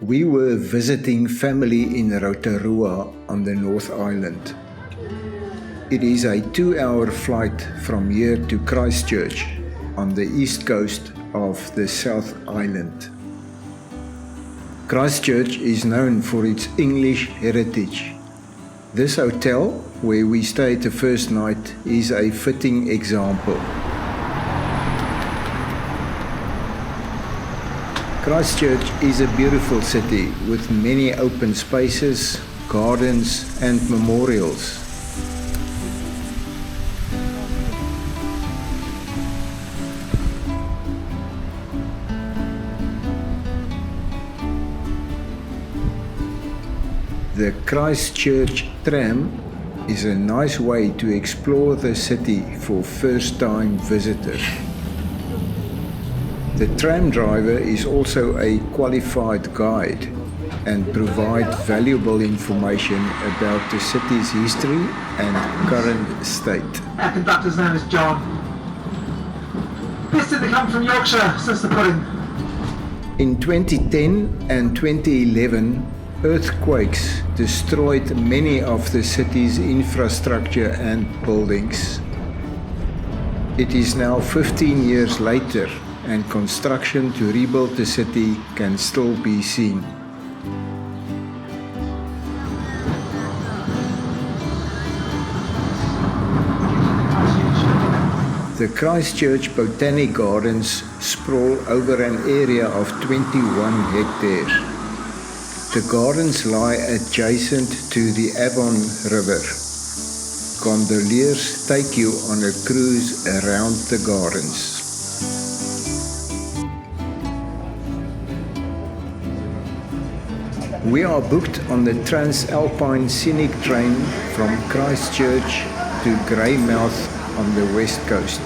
We were visiting family in Rotorua on the North Island. It is a 2-hour flight from here to Christchurch on the east coast of the South Island. Christchurch is known for its English heritage. This hotel, where we stayed the first night, is a fitting example. Christchurch is a beautiful city with many open spaces, gardens and memorials. The Christchurch Tram is a nice way to explore the city for first-time visitors. The tram driver is also a qualified guide and provides valuable information about the city's history and current state. Our conductor's name is John. This didn't come from Yorkshire, since the pudding. In 2010 and 2011, earthquakes destroyed many of the city's infrastructure and buildings. It is now 15 years later, and construction to rebuild the city can still be seen. The Christchurch Botanic Gardens sprawl over an area of 21 hectares. The gardens lie adjacent to the Avon River. Gondoliers take you on a cruise around the gardens. We are booked on the Tranz Alphine Scenic train from Christchurch to Greymouth on the west coast.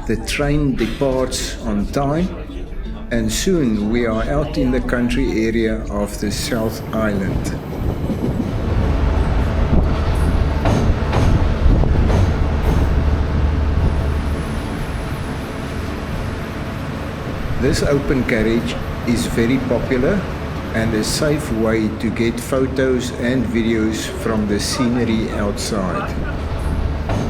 The train departs on time, and soon we are out in the country area of the South Island. This open carriage is very popular and a safe way to get photos and videos from the scenery outside.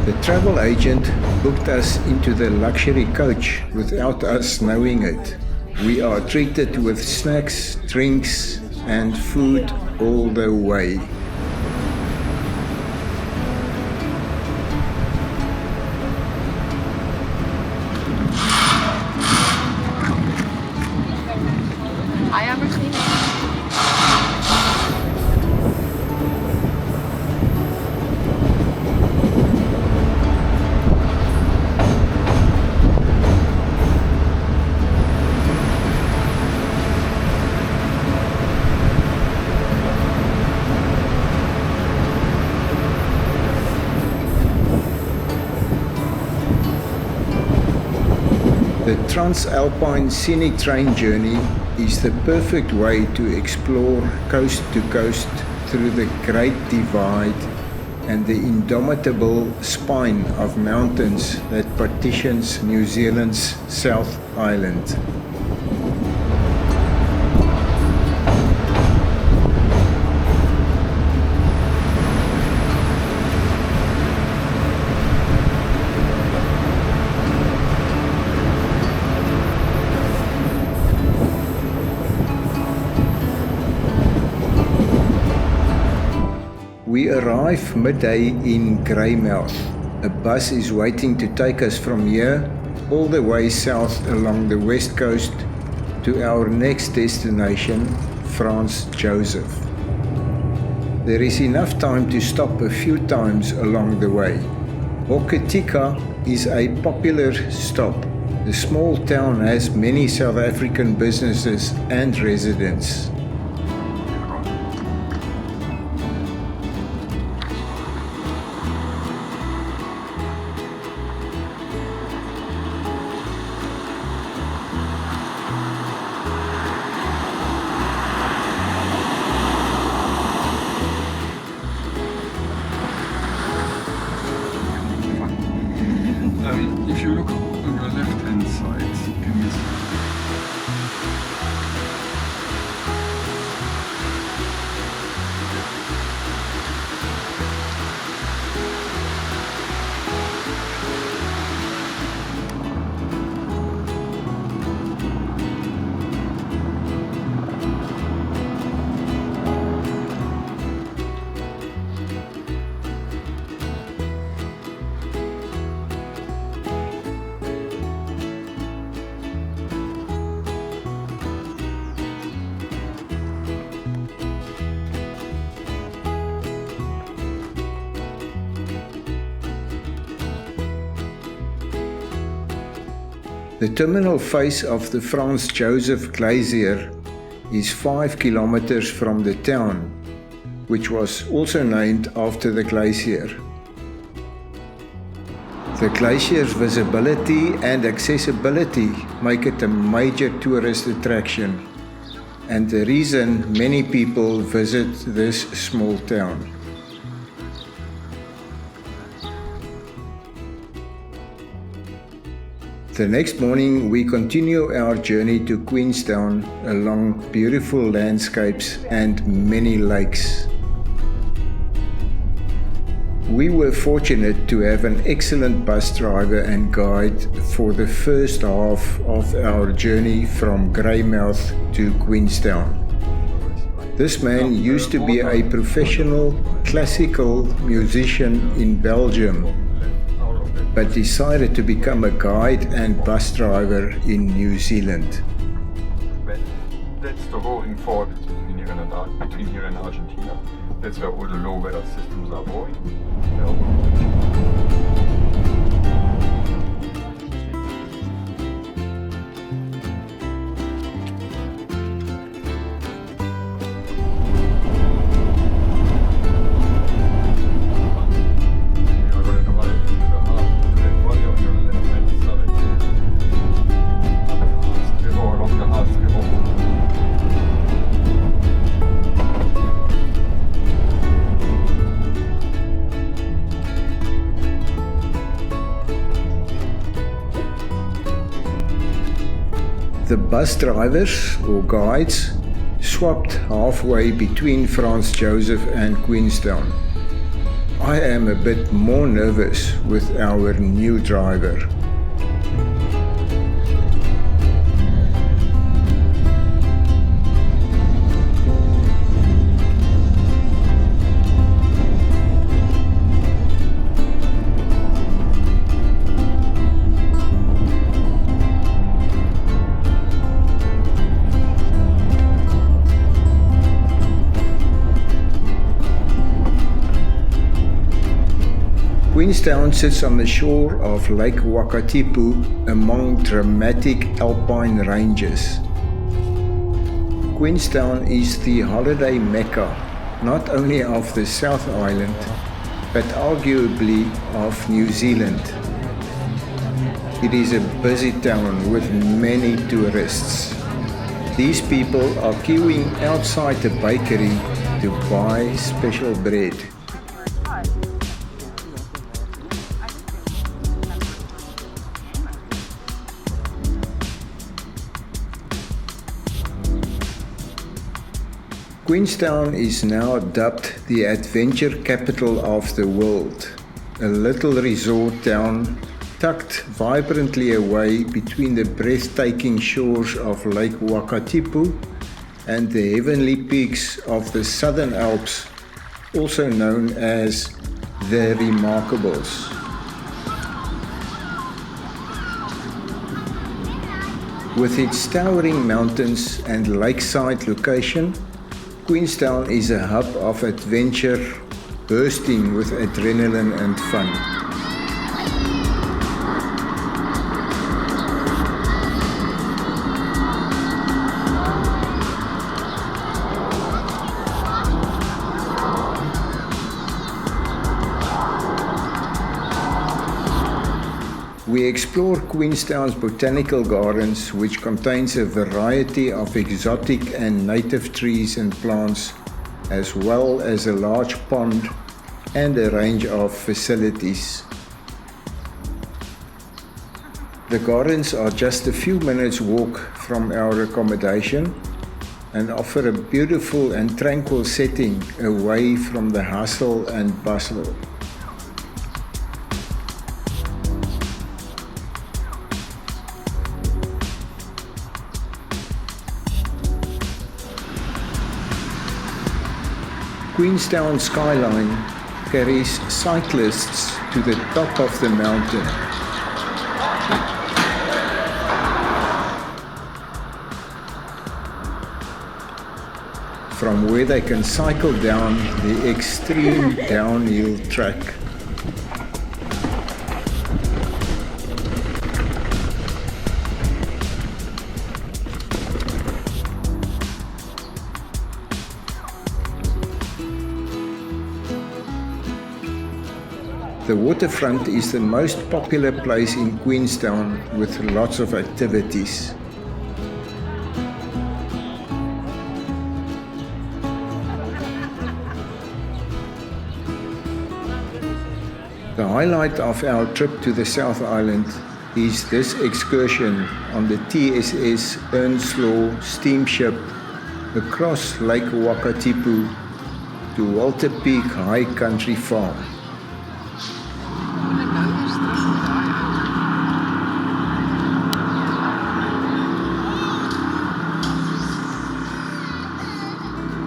The travel agent booked us into the luxury coach without us knowing it. We are treated with snacks, drinks and food all the way. The Tranz Alphine Scenic train journey is the perfect way to explore coast to coast through the Great Divide and the indomitable spine of mountains that partitions New Zealand's South Island. We arrive midday in Greymouth. A bus is waiting to take us from here all the way south along the west coast to our next destination, Franz Josef. There is enough time to stop a few times along the way. Wakatipu is a popular stop. The small town has many South African businesses and residents. The terminal face of the Franz Josef Glacier is 5 kilometers from the town, which was also named after the glacier. The glacier's visibility and accessibility make it a major tourist attraction, and the reason many people visit this small town. The next morning we continue our journey to Queenstown along beautiful landscapes and many lakes. We were fortunate to have an excellent bus driver and guide for the first half of our journey from Greymouth to Queenstown. This man used to be a professional classical musician in Belgium, but decided to become a guide and bus driver in New Zealand. That's the rolling forward between here and Argentina. That's where all the low weather systems are going. The bus drivers or guides swapped halfway between Franz Josef and Queenstown. I am a bit more nervous with our new driver. Queenstown sits on the shore of Lake Wakatipu among dramatic alpine ranges. Queenstown is the holiday mecca not only of the South Island, but arguably of New Zealand. It is a busy town with many tourists. These people are queuing outside the bakery to buy special bread. Queenstown is now dubbed the adventure capital of the world, a little resort town tucked vibrantly away between the breathtaking shores of Lake Wakatipu and the heavenly peaks of the Southern Alps, also known as the Remarkables. With its towering mountains and lakeside location, Queenstown is a hub of adventure, bursting with adrenaline and fun. We explore Queenstown's botanical gardens, which contains a variety of exotic and native trees and plants, as well as a large pond and a range of facilities. The gardens are just a few minutes walk from our accommodation and offer a beautiful and tranquil setting away from the hustle and bustle. Queenstown skyline carries cyclists to the top of the mountain. From where they can cycle down the extreme downhill track. The waterfront is the most popular place in Queenstown with lots of activities. The highlight of our trip to the South Island is this excursion on the TSS Earnslaw Steamship across Lake Wakatipu to Walter Peak High Country Farm.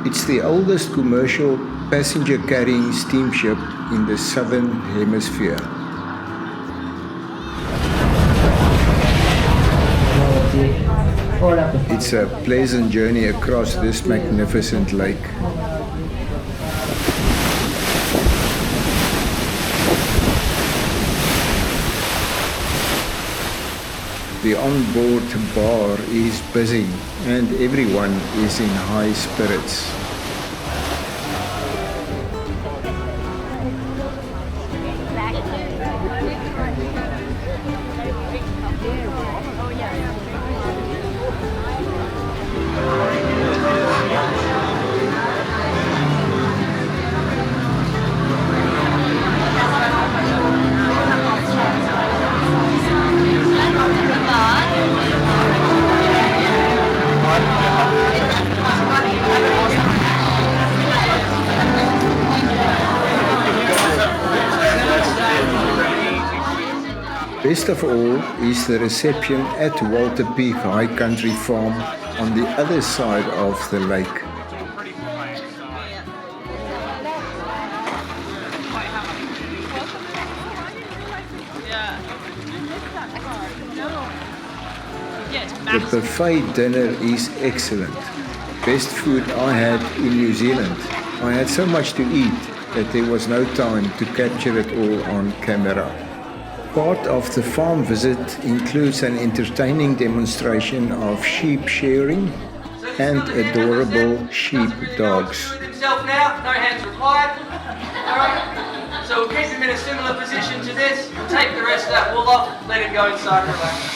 It's the oldest commercial passenger carrying steamship in the Southern Hemisphere. It's a pleasant journey across this magnificent lake. The onboard bar is busy and everyone is in high spirits. Best of all is the reception at Walter Peak High Country Farm on the other side of the lake. The buffet dinner is excellent. Best food I had in New Zealand. I had so much to eat that there was no time to capture it all on camera. Part of the farm visit includes an entertaining demonstration of sheep shearing and adorable sheep dogs. Himself now, no hands required. Alright, so we'll keep him in a similar position to this, take the rest of that wool off, let him go inside and relax.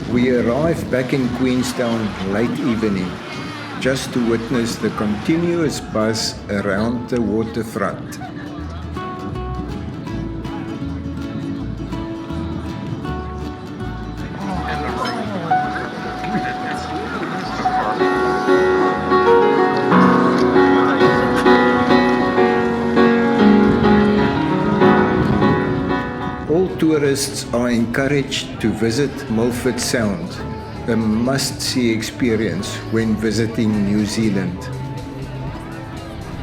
We arrived back in Queenstown late evening, just to witness the continuous buzz around the waterfront. Tourists are encouraged to visit Milford Sound, a must-see experience when visiting New Zealand.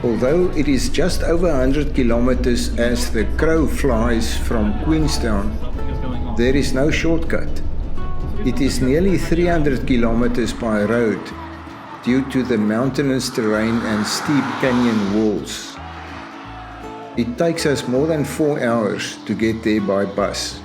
Although it is just over 100 kilometers as the crow flies from Queenstown, there is no shortcut. It is nearly 300 kilometers by road due to the mountainous terrain and steep canyon walls. It takes us more than 4 hours to get there by bus.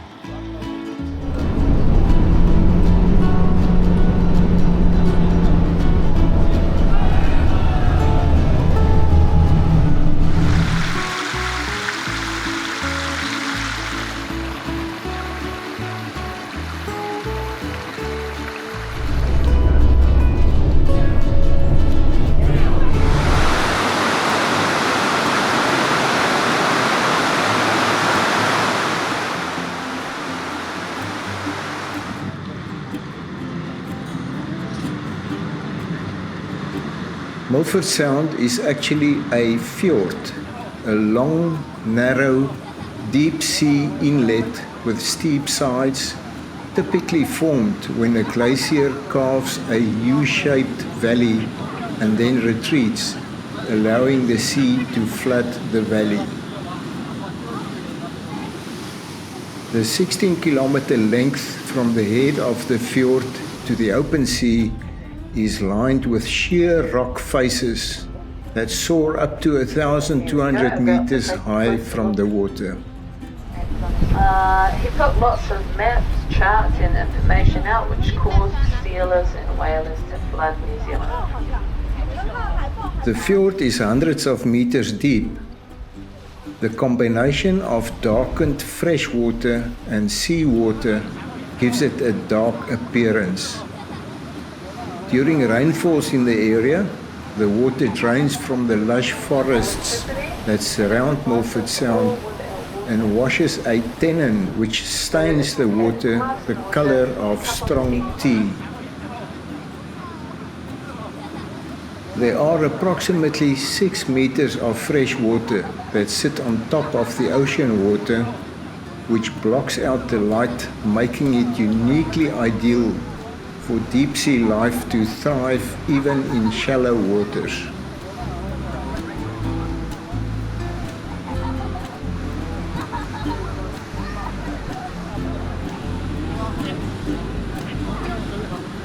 Milford Sound is actually a fjord, a long, narrow, deep sea inlet with steep sides, typically formed when a glacier carves a U-shaped valley and then retreats, allowing the sea to flood the valley. The 16-kilometer length from the head of the fjord to the open sea is lined with sheer rock faces that soar up to 1,200 meters high from the water. He put lots of maps, charts and information out which caused sealers and whalers to flood New Zealand. The fjord is hundreds of meters deep. The combination of darkened freshwater and seawater gives it a dark appearance. During rainfalls in the area, the water drains from the lush forests that surround Milford Sound and washes a tannin which stains the water the color of strong tea. There are approximately 6 meters of fresh water that sit on top of the ocean water, which blocks out the light, making it uniquely ideal for deep sea life to thrive even in shallow waters.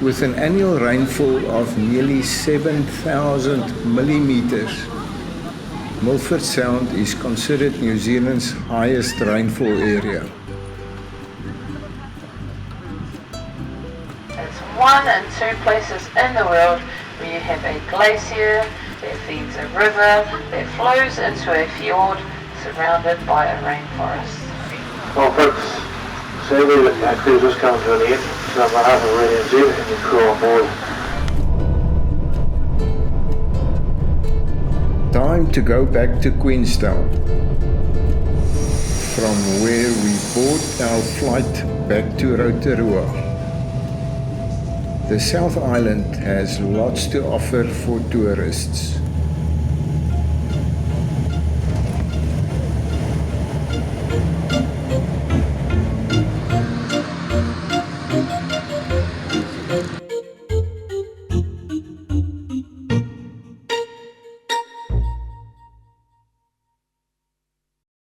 With an annual rainfall of nearly 7,000 millimeters, Milford Sound is considered New Zealand's highest rainfall area. It's one and two places in the world where you have a glacier that feeds a river that flows into a fjord surrounded by a rainforest. Well folks, sadly our cruise has come to an end. So on behalf of Radio NZ and the crew on board. Time to go back to Queenstown, from where we bought our flight back to Rotorua. The South Island has lots to offer for tourists.